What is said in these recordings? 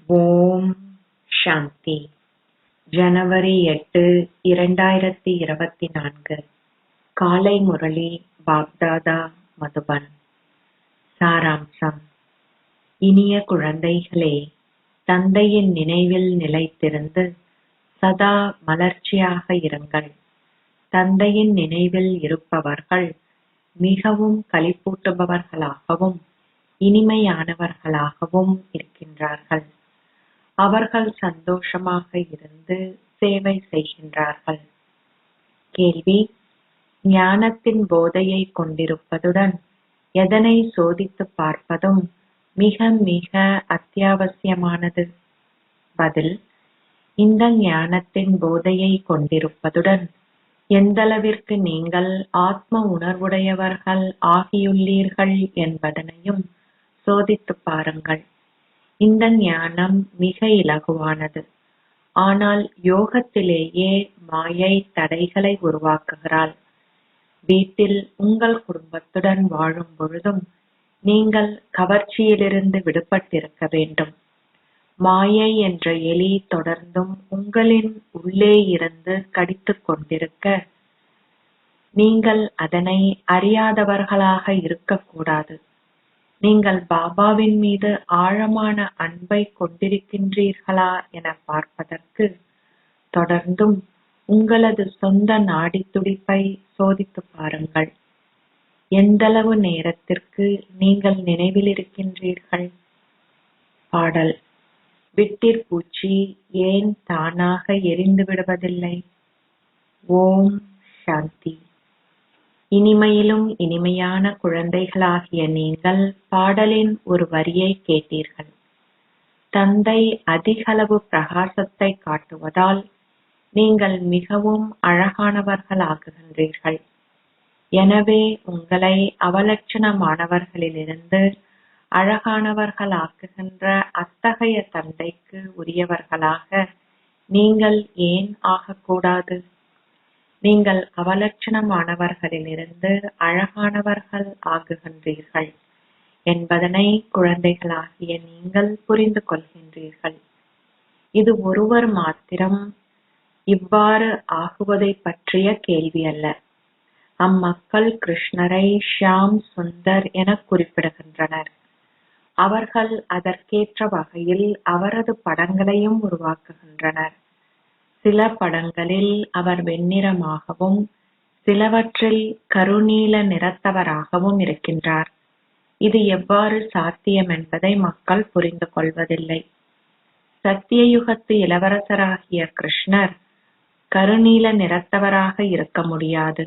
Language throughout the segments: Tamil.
ஓம் சாந்தி. ஜனவரி 8, 2024. காலை முரளி பாப்தாதா மதுபன். சாராம்சம். இனிய குழந்தைகளே, தந்தையின் நினைவில் நிலைத்திருந்து சதா மலர்ச்சியாக இருங்கள். தந்தையின் நினைவில் இருப்பவர்கள் மிகவும் களிப்பூட்டுபவர்களாகவும் இனிமையானவர்களாகவும் இருக்கின்றார்கள். அவர்கள் சந்தோஷமாக இருந்து சேவை செய்கின்றார்கள். கேள்வி: ஞானத்தின் போதையை கொண்டிருப்பதுடன் எதனை சோதித்து பார்ப்பதும் மிக மிக அத்தியாவசியமானது? பதில்: இந்த ஞானத்தின் போதையை கொண்டிருப்பதுடன் எந்தளவிற்கு நீங்கள் ஆத்ம உணர்வுடையவர்கள் ஆகியுள்ளீர்கள் என்பதனையும் சோதித்து பாருங்கள். இந்த ஞானம் மிக இலகுவானது. ஆனால் யோகத்திலேயே மாயை தடைகளை உருவாக்குகிறாள். வீட்டில் உங்கள் குடும்பத்துடன் வாழும் பொழுதும் நீங்கள் கவர்ச்சியிலிருந்து விடுபட்டிருக்க வேண்டும். மாயை என்ற எலி தொடர்ந்தும் உங்களின் உள்ளே இருந்து கடித்துக் கொண்டிருக்க நீங்கள் அதனை அறியாதவர்களாக இருக்கக்கூடாது. நீங்கள் பாபாவின் மீது ஆழமான அன்பை கொண்டிருக்கின்றீர்களா என பார்ப்பதற்கு தொடர்ந்தும் உங்களது சொந்த நாடித் துடிப்பை சோதித்து பாருங்கள். எந்தளவு நேரத்திற்கு நீங்கள் நினைவில் இருக்கின்றீர்கள்? பாடல். விட்டிற்பூச்சி ஏன் தானாக எரிந்து விடுவதில்லை? ஓம் சாந்தி. இனிமையிலும் இனிமையான குழந்தைகளாகிய நீங்கள் பாடலின் ஒரு வரியை கேட்டீர்கள். தந்தை அதிகளவு பிரகாசத்தை காட்டுவதால் நீங்கள் மிகவும் அழகானவர்களாகுகின்றீர்கள். எனவே உங்களை அவலட்சணமானவர்களிலிருந்து அழகானவர்களாக்குகின்ற அத்தகைய தந்தைக்கு உரியவர்களாக நீங்கள் ஏன் ஆகக்கூடாது? நீங்கள் அவலட்சணமானவர்களிலிருந்து அழகானவர்கள் ஆகுகின்றீர்கள் என்பதனை குழந்தைகளாகிய நீங்கள் புரிந்து கொள்கின்றீர்கள். இது ஒருவர் மாத்திரம் இவ்வாறு ஆகுவதை பற்றிய கேள்வி அல்ல. அம்மக்கள் கிருஷ்ணரை ஷியாம் சுந்தர் என குறிப்பிடுகின்றனர். அவர்கள் அதற்கேற்ற வகையில் அவரது படங்களையும் உருவாக்குகின்றனர். சில படங்களில் அவர் வெண்ணிறமாகவும் சிலவற்றில் கருநீல நிறத்தவராகவும் இருக்கின்றார். இது எவ்வாறு சாத்தியம் என்பதை மக்கள் புரிந்து கொள்வதில்லை. சத்தியயுகத்து இளவரசராகிய கிருஷ்ணர் கருநீல நிறத்தவராக இருக்க முடியாது.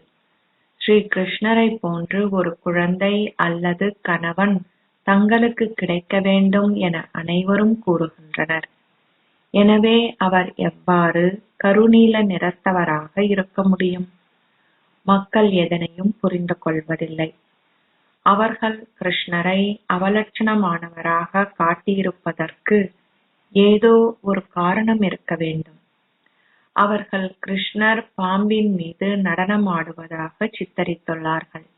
ஸ்ரீ கிருஷ்ணரை போன்று ஒரு குழந்தை அல்லது கணவன் தங்களுக்கு கிடைக்க வேண்டும் என அனைவரும் கூறுகின்றனர். எனவே அவர் எவ்வாறு கருநீல நிறத்தவராக இருக்க முடியும்? மக்கள் எதனையும் புரிந்து கொள்வதில்லை. அவர்கள் கிருஷ்ணரை அவலட்சணமானவராக காட்டியிருப்பதற்கு ஏதோ ஒரு காரணம் இருக்க வேண்டும். அவர்கள் கிருஷ்ணர் பாம்பின் மீது நடனமாடுவதாக சித்தரித்துள்ளார்கள்.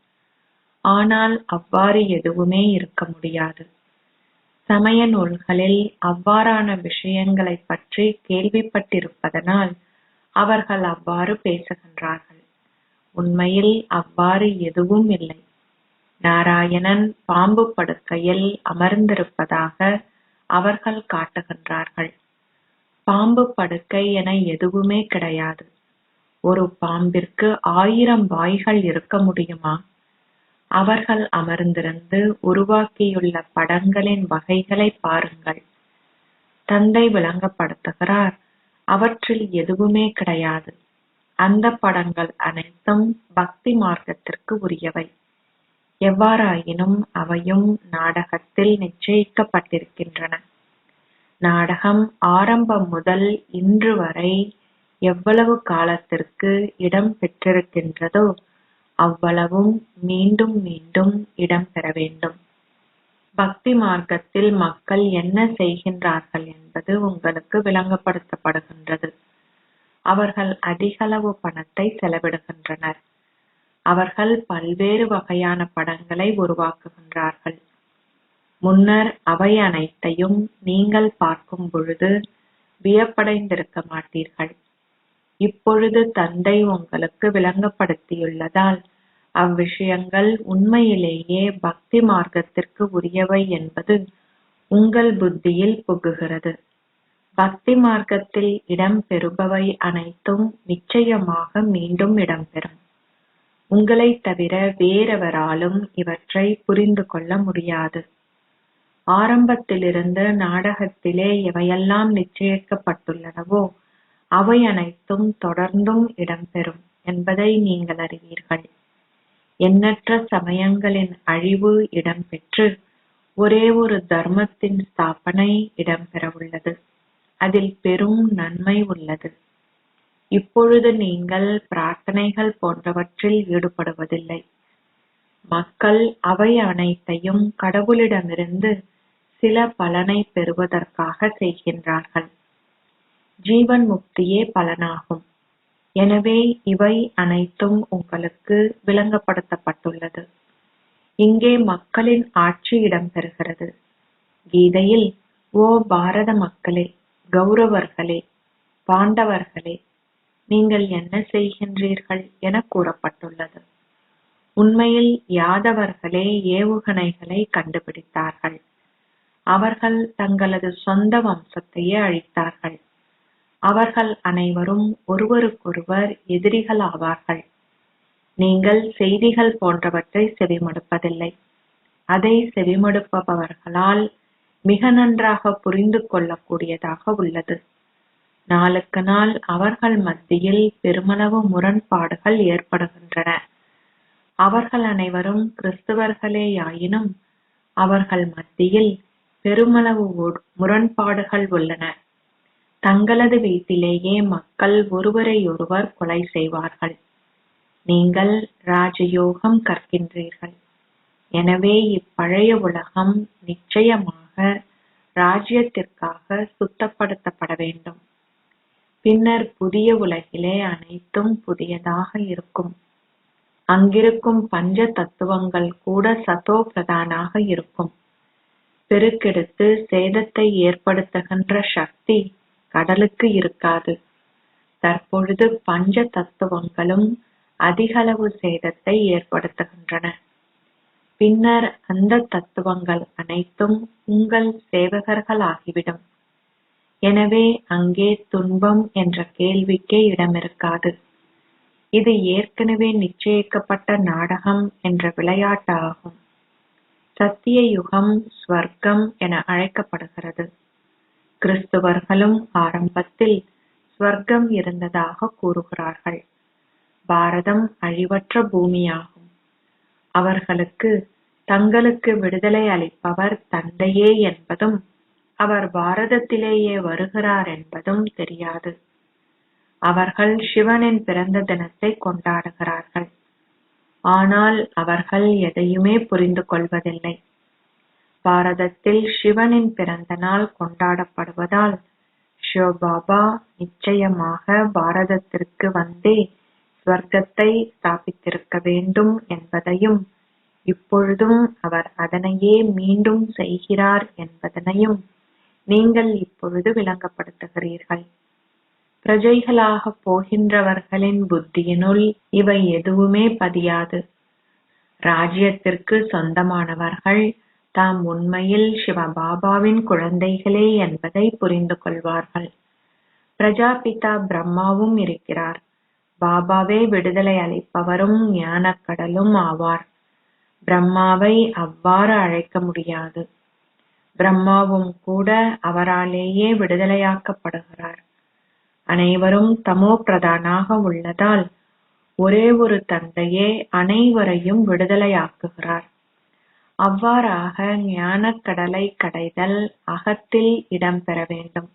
ஆனால் அவ்வாறு எதுவுமே இருக்க முடியாது. சமய நூல்களில் அவ்வாறான விஷயங்களைப் பற்றி கேள்விப்பட்டிருப்பதனால் அவர்கள் அவ்வாறு பேசுகின்றார்கள். உண்மையில் அவ்வாறு எதுவும் இல்லை. நாராயணன் பாம்பு படுக்கையில் அமர்ந்திருப்பதாக அவர்கள் காட்டுகின்றார்கள். பாம்பு படுக்கை என எதுவுமே கிடையாது. ஒரு பாம்பிற்கு 1000 வாய்கள் இருக்க முடியுமா? அவர்கள் அமர்ந்திருந்து உருவாக்கியுள்ள படங்களின் வகைகளை பாருங்கள். தந்தை விளங்கப்படுத்துகிறார், அவற்றில் எதுவுமே கிடையாது. அந்த படங்கள் அனைத்தும் பக்தி மார்க்கத்திற்கு உரியவை. எவ்வாறாயினும் அவையும் நாடகத்தில் நிச்சயிக்கப்பட்டிருக்கின்றன. நாடகம் ஆரம்பம் முதல் இன்று வரை எவ்வளவு காலத்திற்கு இடம் பெற்றிருக்கின்றதோ அவ்வளவும் மீண்டும் மீண்டும் இடம்பெற வேண்டும். பக்தி மார்க்கத்தில் மக்கள் என்ன செய்கின்றார்கள் என்பது உங்களுக்கு விளங்கப்படுத்தப்படுகின்றது. அவர்கள் அதிகளவு பணத்தை செலவிடுகின்றனர். அவர்கள் பல்வேறு வகையான படங்களை உருவாக்குகின்றார்கள். முன்னர் அவை அனைத்தையும் நீங்கள் பார்க்கும் பொழுது வியப்படைந்திருக்க மாட்டீர்கள். இப்பொழுது தந்தை உங்களுக்கு விளங்கப்படுத்தியுள்ளதால் அவ்விஷயங்கள் உண்மையிலேயே பக்தி மார்க்கத்திற்கு உரியவை என்பது உங்கள் புத்தியில் புகுகிறது. பக்தி மார்க்கத்தில் இடம்பெறுபவை அனைத்தும் நிச்சயமாக மீண்டும் இடம்பெறும். உங்களைத் தவிர வேறெவராலும் இவற்றை புரிந்து கொள்ள முடியாது. ஆரம்பத்திலிருந்து நாடகத்திலே எவையெல்லாம் நிச்சயிக்கப்பட்டுள்ளனவோ அவை அனைத்தும் தொடர்ந்தும் இடம்பெறும் என்பதை நீங்கள் அறிவீர்கள். எண்ணற்ற சமயங்களின் அழிவு இடம்பெற்று ஒரே ஒரு தர்மத்தின் ஸ்தாபனை இடம்பெறவுள்ளது. அதில் பெரும் நன்மை உள்ளது. இப்பொழுது நீங்கள் பிரார்த்தனைகள் போன்றவற்றில் ஈடுபடுவதில்லை. மக்கள் அவை அனைத்தையும் கடவுளிடமிருந்து சில பலனை பெறுவதற்காக செய்கின்றார்கள். ஜீவன் முக்தியே பலனாகும். எனவே இவை அனைத்தும் உங்களுக்கு விளங்கப்படுத்தப்பட்டுள்ளது. இங்கே மக்களின் ஆட்சி இடம்பெறுகிறது. கீதையில், ஓ பாரத மக்களே, கௌரவர்களே, பாண்டவர்களே, நீங்கள் என்ன செய்கின்றீர்கள் என கூறப்பட்டுள்ளது. உண்மையில் யாதவர்களே ஏவுகணைகளை கண்டுபிடித்தார்கள். அவர்கள் தங்களது சொந்த வம்சத்தையே அழித்தார்கள். அவர்கள் அனைவரும் ஒருவருக்கொருவர் எதிரிகள் ஆவார்கள். நீங்கள் செய்திகள் போன்றவற்றை செவிமடுப்பதில்லை. அதை செவிமடுப்பவர்களால் மிக நன்றாக புரிந்து கொள்ளக்கூடியதாக உள்ளது. நாளுக்கு நாள் அவர்கள் மத்தியில் பெருமளவு முரண்பாடுகள் ஏற்படுகின்றன. அவர்கள் அனைவரும் கிறிஸ்தவர்களேயாயினும் அவர்கள் மத்தியில் பெருமளவு முரண்பாடுகள் உள்ளன. தங்களது வீட்டிலேயே மக்கள் ஒருவரையொருவர் கொலை செய்வார்கள். நீங்கள் ராஜயோகம் கற்கின்றீர்கள். எனவே இப்பழைய உலகம் நிச்சயமாக ராஜ்யத்திற்காக சுத்தப்படுத்தப்பட வேண்டும். பின்னர் புதிய உலகிலே அனைத்தும் புதியதாக இருக்கும். அங்கிருக்கும் பஞ்ச தத்துவங்கள் கூட சதோ பிரதானாக இருக்கும். பெருக்கெடுத்து சேதத்தை ஏற்படுத்துகின்ற சக்தி கடலுக்கு இருக்காது. தற்பொழுது பஞ்ச தத்துவங்களும் அதிகளவு சேதத்தை ஏற்படுத்துகின்றன. பின்னர் அந்த தத்துவங்கள் அனைத்தும் உங்கள் சேவகர்களாகிவிடும். எனவே அங்கே துன்பம் என்ற கேள்விக்கே இடமிருக்காது. இது ஏற்கனவே நிச்சயிக்கப்பட்ட நாடகம் என்ற விளையாட்டு ஆகும். சத்திய யுகம் ஸ்வர்க்கம் என அழைக்கப்படுகிறது. கிறிஸ்துவர்களும் ஆரம்பத்தில் ஸ்வர்க்கம் இருந்ததாக கூறுகிறார்கள். பாரதம் அழிவற்ற பூமியாகும். அவர்களுக்கு தங்களுக்கு விடுதலை அளிப்பவர் தந்தையே என்பதும் அவர் பாரதத்திலேயே வருகிறார் என்பதும் தெரியாது. அவர்கள் சிவனின் பிறந்த தினத்தை கொண்டாடுகிறார்கள். ஆனால் அவர்கள் எதையுமே புரிந்து கொள்வதில்லை. பாரதத்தில் சிவனின் பிறந்த நாள் கொண்டாடப்படுவதால் சிவபாபா நிச்சயமாக பாரதத்திற்கு வந்தே ஸ்வர்க்கத்தை ஸ்தாபித்திருக்க வேண்டும் என்பதையும் இப்பொழுதும் அவர் அதனையே மீண்டும் செய்கிறார் என்பதனையும் நீங்கள் இப்பொழுது விளங்கப்படுத்துகிறீர்கள். பிரஜைகளாக போகின்றவர்களின் புத்தியினுள் இவை எதுவுமே பதியாது. ராஜ்யத்திற்கு சொந்தமானவர்கள் தாம் உண்மையில் சிவபாபாவின் குழந்தைகளே என்பதை புரிந்து கொள்வார்கள். பிரஜாபிதா பிரம்மாவும் இருக்கிறார். பாபாவே விடுதலை அளிப்பவரும் ஞானக்கடலும் ஆவார். பிரம்மாவை அவ்வாறு அழைக்க முடியாது. பிரம்மாவும் கூட அவராலேயே விடுதலையாக்கப்படுகிறார். அனைவரும் தமோ பிரதானாக உள்ளதால் ஒரே ஒரு தந்தையே அனைவரையும் விடுதலையாக்குகிறார். அவ்வாறாக ஞானக்கடலை கடைதல் அகத்தில் இடம்பெற வேண்டும்.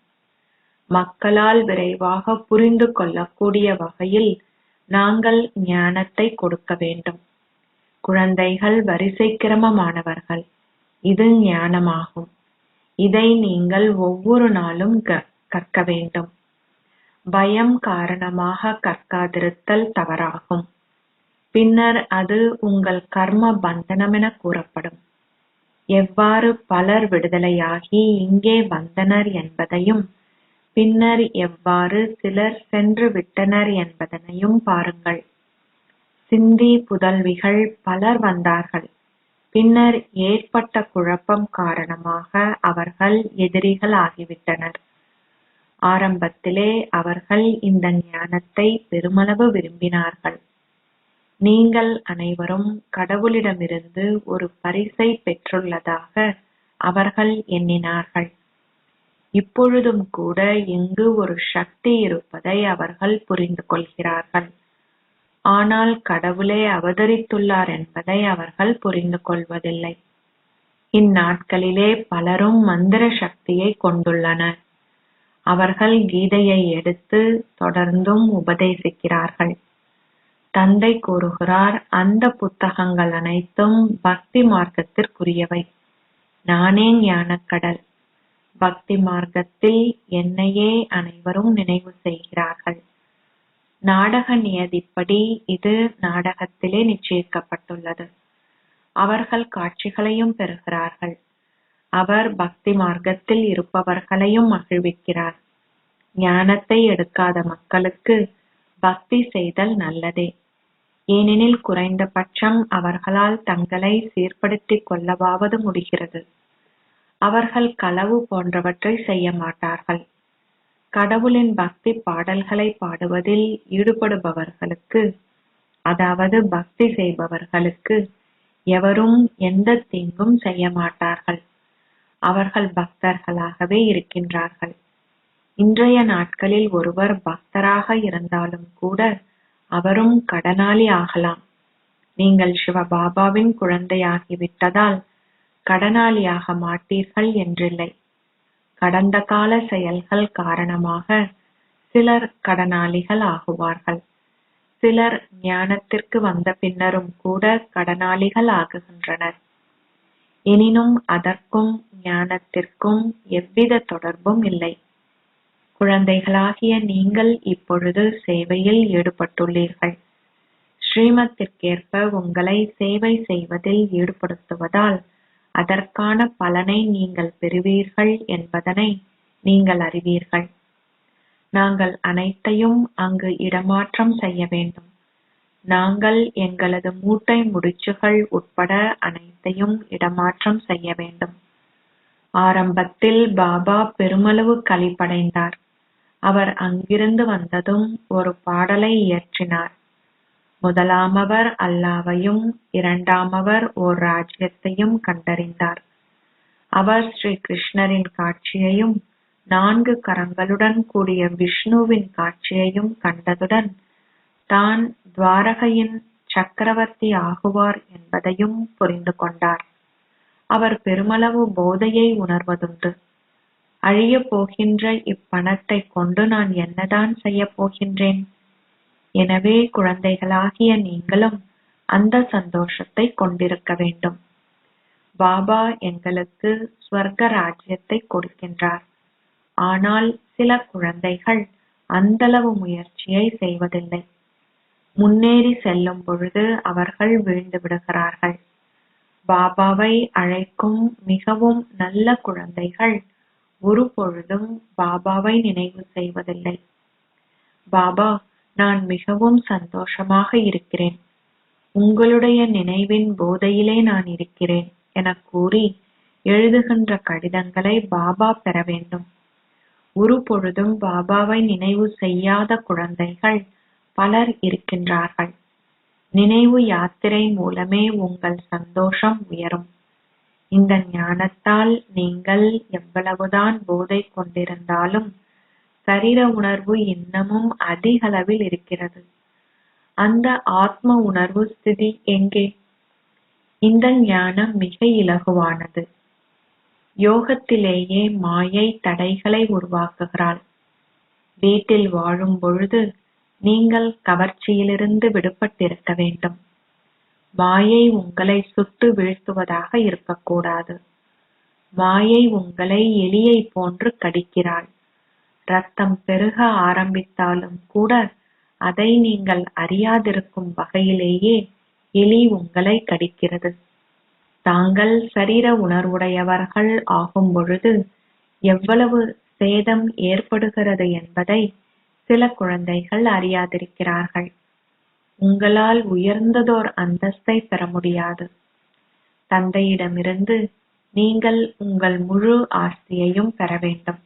மக்களால் விரைவாக புரிந்து கொள்ளக்கூடிய வகையில் நாங்கள் ஞானத்தை கொடுக்க வேண்டும். குழந்தைகள் வரிசை கிரமமானவர்கள். இது ஞானமாகும். இதை நீங்கள் ஒவ்வொரு நாளும் கற்க வேண்டும். பயம் காரணமாக கற்காதிருத்தல் தவறாகும். பின்னர் அது உங்கள் கர்ம பந்தனம் என கூறப்படும். எவ்வாறு பலர் விடுதலையாகி இங்கே வந்தனர் என்பதையும் பின்னர் எவ்வாறு சிலர் சென்று விட்டனர் என்பதனையும் பாருங்கள். சிந்தி புதல்விகள் பலர் வந்தார்கள். பின்னர் ஏற்பட்ட குழப்பம் காரணமாக அவர்கள் எதிரிகள் ஆகிவிட்டனர். ஆரம்பத்திலே அவர்கள் இந்த ஞானத்தை பெருமளவு விரும்பினார்கள். நீங்கள் அனைவரும் கடவுளிடமிருந்து ஒரு பரிசை பெற்றுள்ளதாக அவர்கள் எண்ணினார்கள். இப்பொழுதும் கூட இங்கு ஒரு சக்தி இருப்பதை அவர்கள் புரிந்து கொள்கிறார்கள். ஆனால் கடவுளே அவதரித்துள்ளார் என்பதை அவர்கள் புரிந்து கொள்வதில்லை. இந்நாட்களிலே பலரும் மந்திர சக்தியை கொண்டுள்ளனர். அவர்கள் கீதையை எடுத்து தொடர்ந்தும் உபதேசிக்கிறார்கள். தந்தை கூறுகிறார், அந்த புத்தகங்கள் அனைத்தும் பக்தி மார்க்கத்திற்குரியவை. நானே ஞானக்கடல். பக்தி மார்க்கத்தில் என்னையே அனைவரும் நினைவு செய்கிறார்கள். நாடக நியதிப்படி இது நாடகத்திலே நிச்சயிக்கப்பட்டுள்ளது. அவர்கள் காட்சிகளையும் பெறுகிறார்கள். அவர் பக்தி மார்க்கத்தில் இருப்பவர்களையும் மகிழ்விக்கிறார். ஞானத்தை எடுக்காத மக்களுக்கு பக்தி செய்தல் நல்லதே. ஏனெனில் குறைந்தபட்சம் அவர்களால் தங்களை சீர்படுத்திக் கொள்ளவாவது முடிகிறது. அவர்கள் களவு போன்றவற்றை செய்ய மாட்டார்கள். கடவுளின் பக்தி பாடல்களை பாடுவதில் ஈடுபடுபவர்களுக்கு, அதாவது பக்தி செய்பவர்களுக்கு எவரும் எந்த தீங்கும் செய்ய மாட்டார்கள். அவர்கள் பக்தர்களாகவே இருக்கின்றார்கள். இன்றைய நாட்களில் ஒருவர் பக்தராக இருந்தாலும் கூட அவரும் கடனாளி ஆகலாம். நீங்கள் சிவபாபாவின் குழந்தையாகிவிட்டதால் கடனாளியாக மாட்டீர்கள் என்றில்லை. கடந்த கால செயல்கள் காரணமாக சிலர் கடனாளிகள் ஆகுவார்கள். சிலர் ஞானத்திற்கு வந்த பின்னரும் கூட கடனாளிகள் ஆகுகின்றனர். எனினும் அதற்கும் ஞானத்திற்கும் எவ்வித தொடர்பும் இல்லை. குழந்தைகளாகிய நீங்கள் இப்பொழுது சேவையில் ஈடுபட்டுள்ளீர்கள். ஸ்ரீமத்திற்கேற்ப உங்களை சேவை செய்வதில் ஈடுபடுத்துவதால் அதற்கான பலனை நீங்கள் பெறுவீர்கள் என்பதனை நீங்கள் அறிவீர்கள். நாங்கள் அனைத்தையும் அங்கு இடமாற்றம் செய்ய வேண்டும். நாங்கள் எங்களது மூட்டை முடிச்சுகள் உட்பட அனைத்தையும் இடமாற்றம் செய்ய வேண்டும். ஆரம்பத்தில் பாபா பெருமளவு களிப்படைந்தார். அவர் அங்கிருந்து வந்ததும் ஒரு பாடலை இயற்றினார். முதலாமவர் அல்லாவையும் இரண்டாமவர் ஓர் ராஜ்யத்தையும் கண்டறிந்தார். அவர் ஸ்ரீ கிருஷ்ணரின் காட்சியையும் 4 கரங்களுடன் கூடிய விஷ்ணுவின் காட்சியையும் கண்டதுடன் தான் துவாரகையின் சக்கரவர்த்தி ஆகுவார் என்பதையும் புரிந்து கொண்டார். அவர் பெருமளவு போதையை உணர்வதுண்டு. அழியப் போகின்ற இப்பணத்தை கொண்டு நான் என்னதான் செய்யப் போகின்றேன்? எனவே குழந்தைகளாகிய நீங்களும் அந்த சந்தோஷத்தை கொண்டிருக்க வேண்டும். பாபா எங்களுக்கு ஸ்வர்க ராஜ்யத்தை கொடுக்கின்றார். ஆனால் சில குழந்தைகள் அந்தளவு முயற்சியை செய்வதில்லை. முன்னேறி செல்லும் பொழுது அவர்கள் வீழ்ந்து விடுகிறார்கள். பாபாவை அழைக்கும் மிகவும் நல்ல குழந்தைகள் ஒரு பொழுதும் பாபாவை நினைவு செய்வதில்லை. பாபா, நான் மிகவும் சந்தோஷமாக இருக்கிறேன், உங்களுடைய நினைவின் போதையிலே நான் இருக்கிறேன் என கூறி எழுதுகின்ற கடிதங்களை பாபா பெற வேண்டும். ஒரு பொழுதும் பாபாவை நினைவு செய்யாத குழந்தைகள் பலர் இருக்கின்றார்கள். நினைவு யாத்திரை மூலமே உங்கள் சந்தோஷம் உயரும். இந்த ஞானத்தால் நீங்கள் எவ்வளவுதான் போதை கொண்டிருந்தாலும் சரீர உணர்வு இன்னமும் அதிகளவில் இருக்கிறது. அந்த ஆத்ம உணர்வு ஸ்திதி எங்கே? இந்த ஞானம் மிக இலகுவானது. யோகத்திலேயே மாயை தடைகளை உருவாக்குகிறாள். வீட்டில் வாழும் பொழுது நீங்கள் கவர்ச்சியிலிருந்து விடுபட்டிருக்க வேண்டும். மாயை உங்களை சுட்டு வீழ்த்துவதாக இருக்கக்கூடாது. மாயை உங்களை எலியை போன்று கடிக்கிறாள். ரத்தம் பெருக ஆரம்பித்தாலும் கூட அதை நீங்கள் அறியாதிருக்கும் வகையிலேயே எலி உங்களை கடிக்கிறது. தாங்கள் சரீர உணர்வுடையவர்கள் ஆகும் பொழுது எவ்வளவு சேதம் ஏற்படுகிறது என்பதை சில குழந்தைகள் அறியாதிருக்கிறார்கள். உங்களால் உயர்ந்ததோர் அந்தஸ்தை பெற முடியாது. தந்தையிடமிருந்து நீங்கள் உங்கள் முழு ஆஸ்தியையும் பெற வேண்டும்.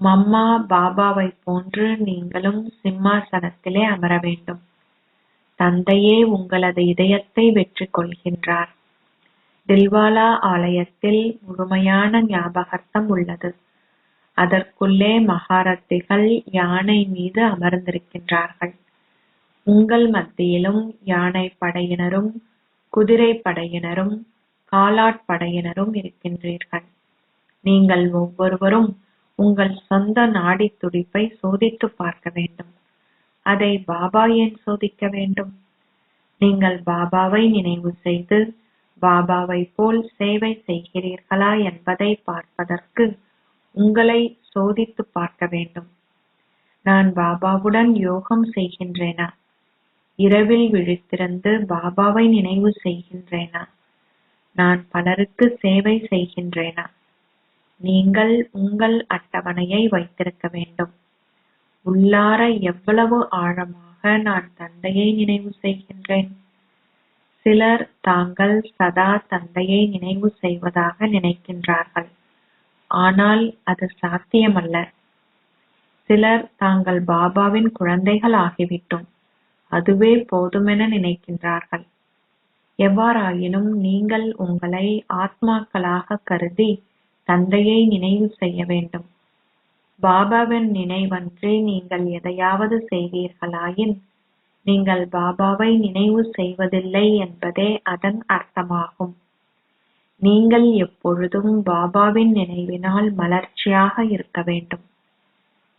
மம்மா பாபாவை போன்று நீங்களும் சிம்மாசனத்திலே அமர வேண்டும். தந்தையே உங்களது இதயத்தை வெற்றி கொள்கின்றார். தில்வாலா ஆலயத்தில் முழுமையான ஞாபகார்த்தம் உள்ளது. அதற்குள்ளே மகாரத்திகள் யானை மீது அமர்ந்திருக்கின்றார்கள். உங்கள் மத்தியிலும் யானை படையினரும் குதிரை படையினரும் காலாட்படையினரும் இருக்கின்றீர்கள். நீங்கள் ஒவ்வொருவரும் உங்கள் சொந்த நாடி துடிப்பை சோதித்து பார்க்க வேண்டும். அதை பாபா ஏன் சோதிக்க வேண்டும்? நீங்கள் பாபாவை நினைவு செய்து பாபாவை போல் சேவை செய்கிறீர்களா என்பதை பார்ப்பதற்கு உங்களை சோதித்து பார்க்க வேண்டும். நான் பாபாவுடன் யோகம் செய்கின்றேனா? இரவில் விழித்திருந்து பாபாவை நினைவு செய்கின்றேனா? நான் பலருக்கு சேவை செய்கின்றேனா? நீங்கள் உங்கள் அட்டவணையை வைத்திருக்க வேண்டும். உள்ளார எவ்வளவு ஆழமாக நான் தந்தையை நினைவு செய்கின்றேன். சிலர் தாங்கள் சதா தந்தையை நினைவு செய்வதாக நினைக்கின்றார்கள். ஆனால் அது சாத்தியமல்ல. சிலர் தாங்கள் பாபாவின் குழந்தைகள் ஆகிவிட்டோம், அதுவே போதுமென நினைக்கின்றார்கள். எவ்வாறாயினும் நீங்கள் உங்களை ஆத்மாக்களாக கருதி தந்தையை நினைவு செய்ய வேண்டும். பாபாவின் நினைவன்றி நீங்கள் எதையாவது செய்வீர்களாயின் நீங்கள் பாபாவை நினைவு செய்வதில்லை என்பதே அதன் அர்த்தமாகும். நீங்கள் எப்பொழுதும் பாபாவின் நினைவினால் மலர்ச்சியாக இருக்க வேண்டும்.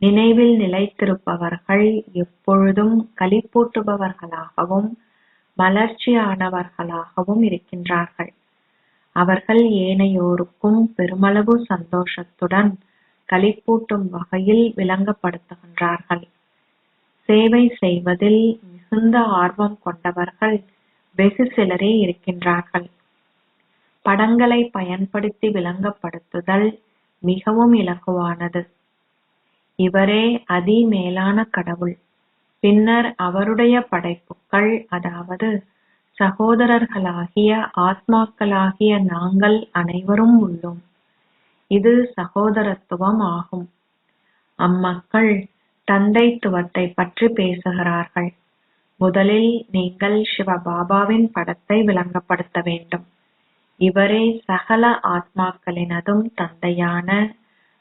நினைவில் நிலைத்திருப்பவர்கள் எப்பொழுதும் களிப்பூட்டுபவர்களாகவும் மலர்ச்சியானவர்களாகவும் இருக்கின்றார்கள். அவர்கள் ஏனையோருக்கும் பெருமளவு சந்தோஷத்துடன் களிப்பூட்டும் வகையில் விளங்கப்படுத்துகின்றார்கள். சேவை செய்வதில் மிகுந்த ஆர்வம் கொண்டவர்கள் வெகு சிலரே இருக்கின்றார்கள். படங்களை பயன்படுத்தி விளங்கப்படுத்துதல் மிகவும் இலகுவானது. இவரே அதி மேலான கடவுள். பின்னர் அவருடைய படைப்புக்கள், அதாவது சகோதரர்களாகிய ஆத்மாக்களாகிய நாங்கள் அனைவரும் உள்ளோம். இது சகோதரத்துவம் ஆகும். அம்மக்கள் தந்தைத்துவத்தை பற்றி பேசுகிறார்கள். முதலில் நீங்கள் சிவபாபாவின் படத்தை விளங்கப்படுத்த வேண்டும். இவரே சகல ஆத்மாக்களினதும் தந்தையான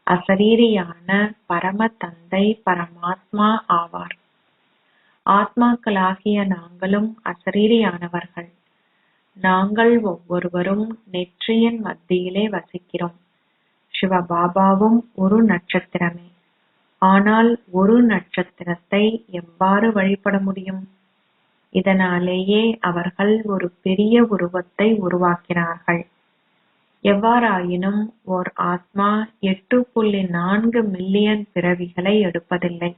அசரீரியான பரம தந்தை பரமாத்மா ஆவார். ஆத்மாக்களாகிய நாங்களும் அசரீரியானவர்கள். நாங்கள் ஒவ்வொருவரும் நெற்றியின் மத்தியிலே வசிக்கிறோம். சிவபாபாவும் ஒரு நட்சத்திரமே. ஆனால் ஒரு நட்சத்திரத்தை எவ்வாறு வழிபட முடியும்? இதனாலேயே அவர்கள் ஒரு பெரிய உருவத்தை உருவாக்கினார்கள். எவ்வாறாயினும் ஓர் ஆத்மா 8.4 மில்லியன் பிறவிகளை எடுப்பதில்லை.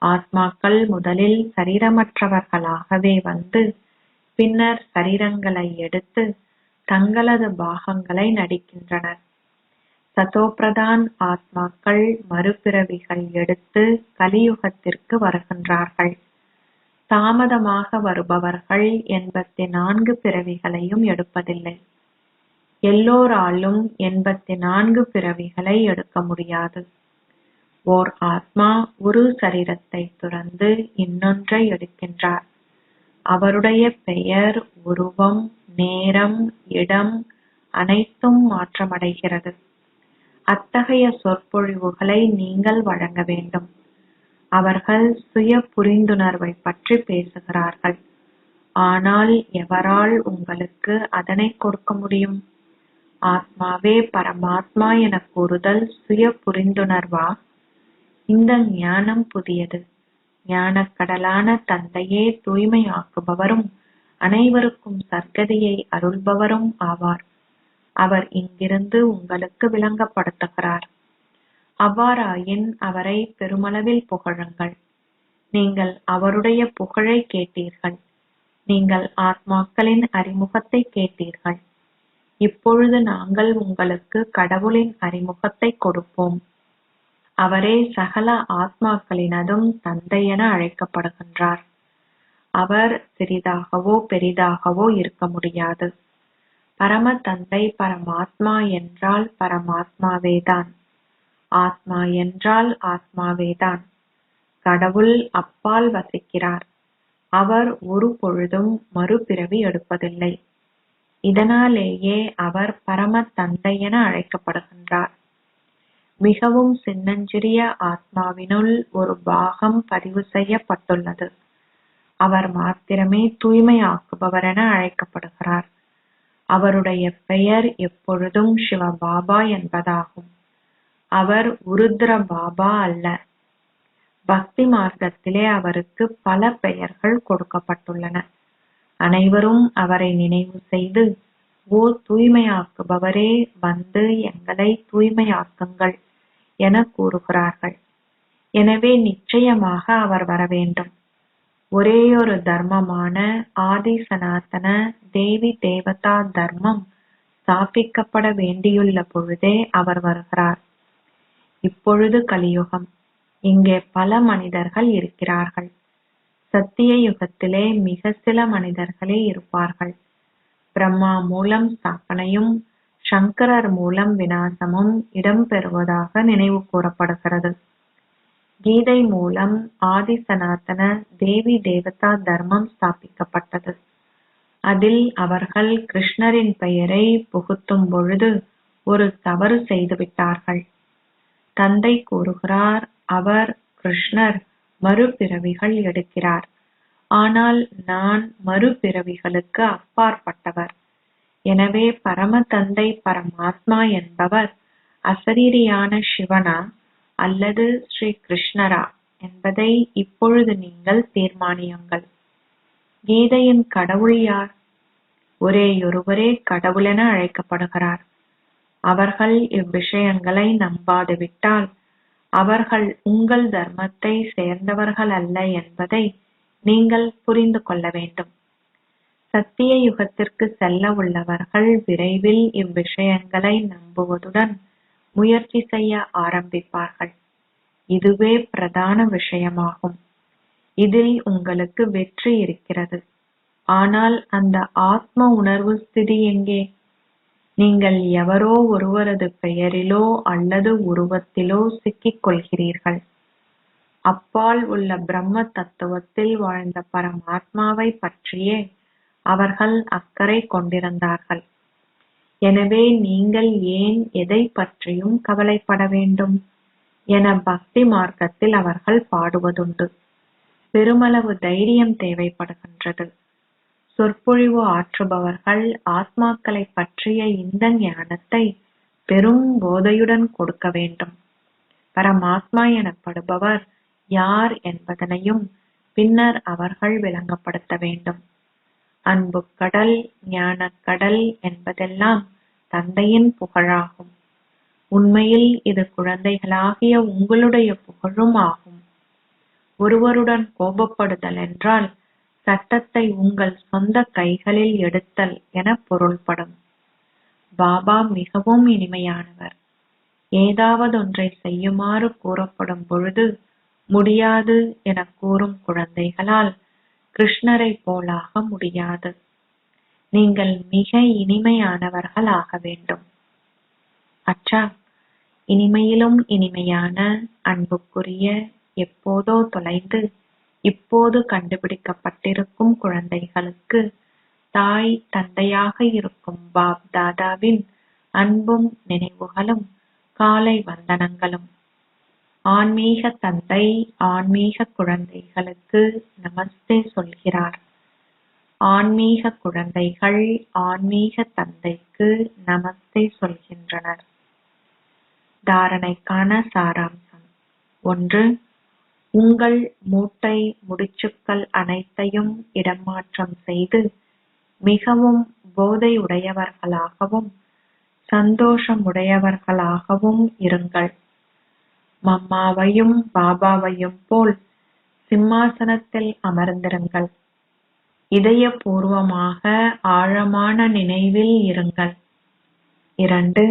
ஆத்மாக்கள் முதலில் சரீரமற்றவர்களாகவே வந்து பின்னர் சரீரங்களை எடுத்து தங்களது பாகங்களை நடிக்கின்றனர். சதோபிரதான் ஆத்மாக்கள் மறுபிறவிகள் எடுத்து கலியுகத்திற்கு வருகின்றார்கள். தாமதமாக வருபவர்கள் 84 பிறவிகளையும் எடுப்பதில்லை. எல்லோராலும் 84 பிறவிகளை எடுக்க முடியாது. ஓர் ஆத்மா ஒரு சரீரத்தை துறந்து இன்னொன்றை எடுக்கின்றார். அவருடைய பெயர், உருவம், நேரம், இடம் அனைத்தும் மாற்றமடைகிறது. அத்தகைய சொற்பொழிவுகளை நீங்கள் வழங்க வேண்டும். அவர்கள் சுய புரிந்துணர்வை பற்றி பேசுகிறார்கள். ஆனால் எவரால் உங்களுக்கு அதனை கொடுக்க முடியும்? ஆத்மாவே பரமாத்மா என கூறுதல் சுய புரிந்துணர்வா? இந்த ஞானம் புதியது. ஞானக்கடலான தந்தையே தூய்மையாக்குபவரும் அனைவருக்கும் சத்கதியை அருள்பவரும் ஆவார். அவர் இங்கிருந்து உங்களுக்கு விளங்கப்படுத்துகிறார். அவ்வாறாயின் அவரை பெருமளவில் புகழுங்கள். நீங்கள் அவருடைய புகழை கேட்டீர்கள். நீங்கள் ஆத்மாக்களின் அறிமுகத்தை கேட்டீர்கள். இப்பொழுது நாங்கள் உங்களுக்கு கடவுளின் அறிமுகத்தை கொடுப்போம். அவரே சகல ஆத்மாக்களினதும் தந்தை என அழைக்கப்படுகின்றார். அவர் சிறிதாகவோ பெரிதாகவோ இருக்க முடியாது. பரம தந்தை பரமாத்மா என்றால் பரமாத்மாவேதான். ஆத்மா என்றால் ஆத்மாவேதான். கடவுள் அப்பால் வசிக்கிறார். அவர் ஒரு பொழுதும் மறுபிறவி எடுப்பதில்லை. இதனாலேயே அவர் பரம தந்தை என அழைக்கப்படுகின்றார். மிகவும் சின்னஞ்சிறிய ஆத்மாவினுள் ஒரு பாகம் பதிவு செய்யப்பட்டுள்ளது. அவர் மாத்திரமே தூய்மையாக்குபவர் என அழைக்கப்படுகிறார். அவருடைய பெயர் எப்பொழுதும் சிவபாபா என்பதாகும். அவர் உருத்ர பாபா அல்ல. பக்தி மார்க்கத்திலே அவருக்கு பல பெயர்கள் கொடுக்கப்பட்டுள்ளன. அனைவரும் அவரை நினைவு செய்து, ஓ தூய்மையாக்குபவரே, வந்து எங்களை தூய்மையாக்குங்கள் என கூறுகிறார்கள். எனவே நிச்சயமாக அவர் வர வேண்டும். ஒரேயொரு தர்மமான ஆதி சனாதன தேவி தேவதா தர்மம் ஸ்தாபிக்கப்பட வேண்டியுள்ள பொழுதே அவர் வருகிறார். இப்பொழுது கலியுகம். இங்கே பல மனிதர்கள் இருக்கிறார்கள். சத்திய யுகத்திலே மிக சில மனிதர்களே இருப்பார்கள். பிரம்மா மூலம் ஸ்தாபனையும் சங்கரர் மூலம் விநாசமும் இடம்பெறுவதாக நினைவு கூறப்படுகிறது. கீதை மூலம் ஆதி சனாதன தேவி தேவதா தர்மம் ஸ்தாபிக்கப்பட்டது. அதில் அவர்கள் கிருஷ்ணரின் பெயரை புகுத்தும் பொழுது ஒரு தவறு செய்துவிட்டார்கள். தந்தை கூறுகிறார், அவர் கிருஷ்ணர் மறுபிறவிகள் எடுக்கிறார். ஆனால் நான் மறுபிறவிகளுக்கு அப்பாற்பட்டவர். எனவே பரம தந்தை பரமாத்மா என்பவர் அசரீரியான சிவனா அல்லது ஸ்ரீ கிருஷ்ணரா என்பதை இப்பொழுது நீங்கள் தீர்மானியுங்கள். கீதையின் கடவுள் யார்? ஒரேயொருவரே கடவுளென அழைக்கப்படுகிறார். அவர்கள் இவ்விஷயங்களை நம்பாது விட்டால் அவர்கள் உங்கள் தர்மத்தை சேர்ந்தவர்கள் அல்ல என்பதை நீங்கள் புரிந்து கொள்ள வேண்டும். சத்திய யுகத்திற்கு செல்ல உள்ளவர்கள் விரைவில் இவ்விஷயங்களை நம்புவதுடன் முயற்சி செய்ய ஆரம்பிப்பார்கள். இதுவே பிரதான விஷயமாகும். இதில் உங்களுக்கு வெற்றி இருக்கிறது. ஆனால் அந்த ஆத்ம உணர்வு ஸ்திதி எங்கே? நீங்கள் எவரோ ஒருவரது பெயரிலோ அல்லது உருவத்திலோ சிக்கிக் கொள்கிறீர்கள். அப்பால் உள்ள பிரம்ம தத்துவத்தில் வாழ்ந்த பரமாத்மாவை பற்றியே அவர்கள் அக்கறை கொண்டிருந்தார்கள். எனவே நீங்கள் ஏன் எதை பற்றியும் கவலைப்பட வேண்டும் என பக்தி மார்க்கத்தில் அவர்கள் பாடுவதுண்டு. பெருமளவு தைரியம் தேவைப்படுகின்றது. சொற்பொழிவு ஆற்றுபவர்கள் ஆத்மாக்களை பற்றிய இந்த ஞானத்தை பெரும் போதையுடன் கொடுக்க வேண்டும். பரமாத்மா எனப்படுபவர் யார் என்பதனையும் பின்னர் அவர்கள் விளங்கப்படுத்த வேண்டும். அன்பு கடல், ஞானக்கடல் என்பதெல்லாம் தந்தையின் புகழாகும். உண்மையில் இது குழந்தைகளாகிய உங்களுடைய புகழும் ஆகும். ஒருவருடன் கோபப்படுதல் என்றால் சட்டத்தை உங்கள் சொந்த கைகளில் எடுத்தல் என பொருள்படும். பாபா மிகவும் இனிமையானவர். ஏதாவதொன்றை செய்யுமாறு கூறப்படும் பொழுது முடியாது என கூறும் குழந்தைகளால் கிருஷ்ணரை போலாக முடியாது. நீங்கள் மிக இனிமையானவர்கள் ஆக வேண்டும். அச்சா, இனிமையிலும் இனிமையான அன்புக்குரிய, எப்போதோ தொலைந்து இப்போது கண்டுபிடிக்கப்பட்டிருக்கும் குழந்தைகளுக்கு தாய் தந்தையாக இருக்கும் பாப் தாதாவின் அன்பும் நினைவுகளும் காலை வந்தனங்களும். ஆன்மீக தந்தை ஆன்மீக குழந்தைகளுக்கு நமஸ்தே சொல்கிறார். ஆன்மீக குழந்தைகள் ஆன்மீக தந்தைக்கு நமஸ்தே சொல்கின்றனர். தாரணைக்கான சாராம்சம். 1. உங்கள் மூட்டை முடிச்சுக்கள் அனைத்தையும் இடமாற்றம் செய்து மிகவும் போதை உடையவர்களாகவும் சந்தோஷமுடையவர்களாகவும் இருங்கள். மம்மாவையும் பாபாவையும் போல் சிம்மாசனத்தில் அமர்ந்திருங்கள். இதயபூர்வமாக ஆழமான நினைவில் இருங்கள். 2.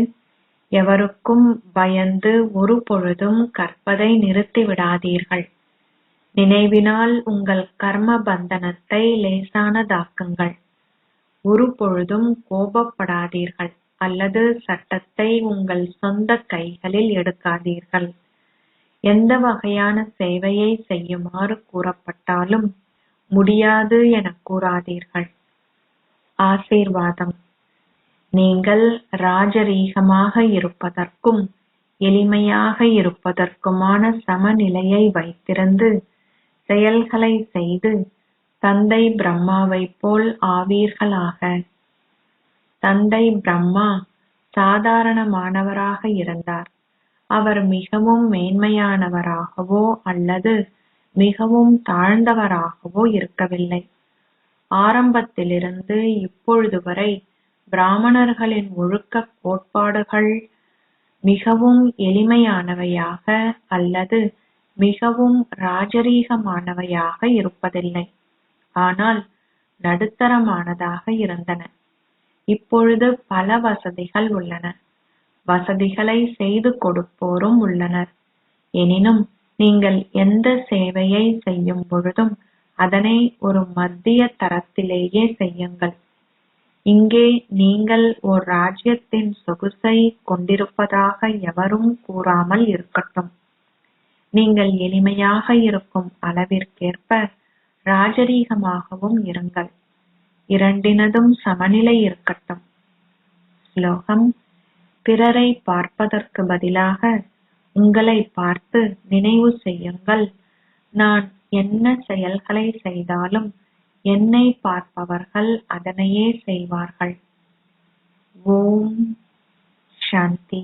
எவருக்கும் பயந்து ஒரு பொழுதும் கற்பதை நிறுத்திவிடாதீர்கள். நினைவினால் உங்கள் கர்ம பந்தனத்தை லேசானதாக்குங்கள். ஒரு பொழுதும் கோபப்படாதீர்கள் அல்லது சட்டத்தை உங்கள் சொந்த கைகளில் எடுக்காதீர்கள். எந்த வகையான சேவையை செய்யுமாறு கூறப்பட்டாலும் முடியாது எனக் கூறாதீர்கள். ஆசீர்வாதம். நீங்கள் ராஜரீகமாக இருப்பதற்கும் எளிமையாக இருப்பதற்குமான சமநிலையை வைத்திருந்து செயல்களை செய்து தந்தை பிரம்மாவைப் போல் ஆவீர்களாக. தந்தை பிரம்மா சாதாரணமானவராக இருந்தார். அவர் மிகவும் மேன்மையானவராகவோ அல்லது மிகவும் தாழ்ந்தவராகவோ இருக்கவில்லை. ஆரம்பத்திலிருந்து இப்பொழுது வரை பிராமணர்களின் ஒழுக்கக் கோட்பாடுகள் மிகவும் எளிமையானவையாக அல்லது மிகவும் ராஜரீகமானவையாக இருப்பதில்லை, ஆனால் நடுத்தரமானதாக இருந்தன. இப்பொழுது பல வசதிகள் உள்ளன. வசதிகளை செய்து கொடுப்போரும் உள்ளனர். எனினும் நீங்கள் எந்த சேவையை செய்யும் பொழுதும் அதனை ஒரு மத்திய தரத்திலேயே செய்யுங்கள். இங்கே நீங்கள் ஓர் ராஜ்யத்தின் சொகுசை கொண்டிருப்பதாக எவரும் கூறாமல் இருக்கட்டும். நீங்கள் எளிமையாக இருக்கும் அளவிற்கேற்ப ராஜரீகமாகவும் இருங்கள். இரண்டினதும் சமநிலை இருக்கட்டும். ஸ்லோகம். பிறரை பார்ப்பதற்கு பதிலாக உங்களை பார்த்து நினைவு செய்யுங்கள். நான் என்ன செயல்களை செய்தாலும் என்னை பார்ப்பவர்கள் அதனையே செய்வார்கள். ஓம் சாந்தி.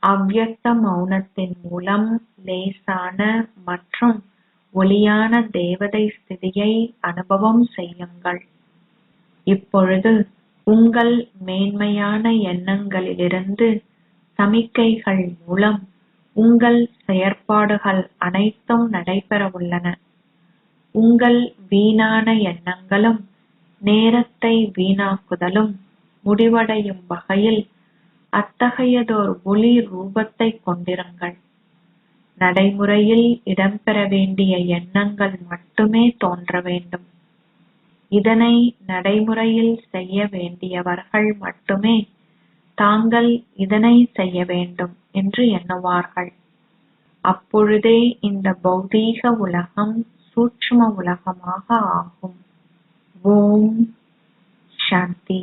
அவ்யக்த மௌனத்தின் மூலம் லேசான மற்றும் ஒளியான தேவதை ஸ்திதியை அனுபவம் செய்யுங்கள். இப்பொழுது உங்கள் மேன்மையான எண்ணங்களிலிருந்து சமிக்கைகள் மூலம் உங்கள் செயற்பாடுகள் அனைத்தும் நடைபெறவுள்ளன. உங்கள் வீணான எண்ணங்களும் நேரத்தை வீணாக்குதலும் முடிவடையும் வகையில் அத்தகையதோர் ஒளி ரூபத்தை கொண்டிருங்கள். நடைமுறையில் இடம்பெற வேண்டிய எண்ணங்கள் மட்டுமே தோன்ற வேண்டும். இதனை நடைமுறையில் செய்ய வேண்டியவர்கள் மட்டுமே தாங்கள் இதனை செய்ய வேண்டும் என்று எண்ணுவார்கள். அப்பொழுதே இந்த பௌதீக உலகம் சூட்சும உலகமாக ஆகும். ஓம் சாந்தி.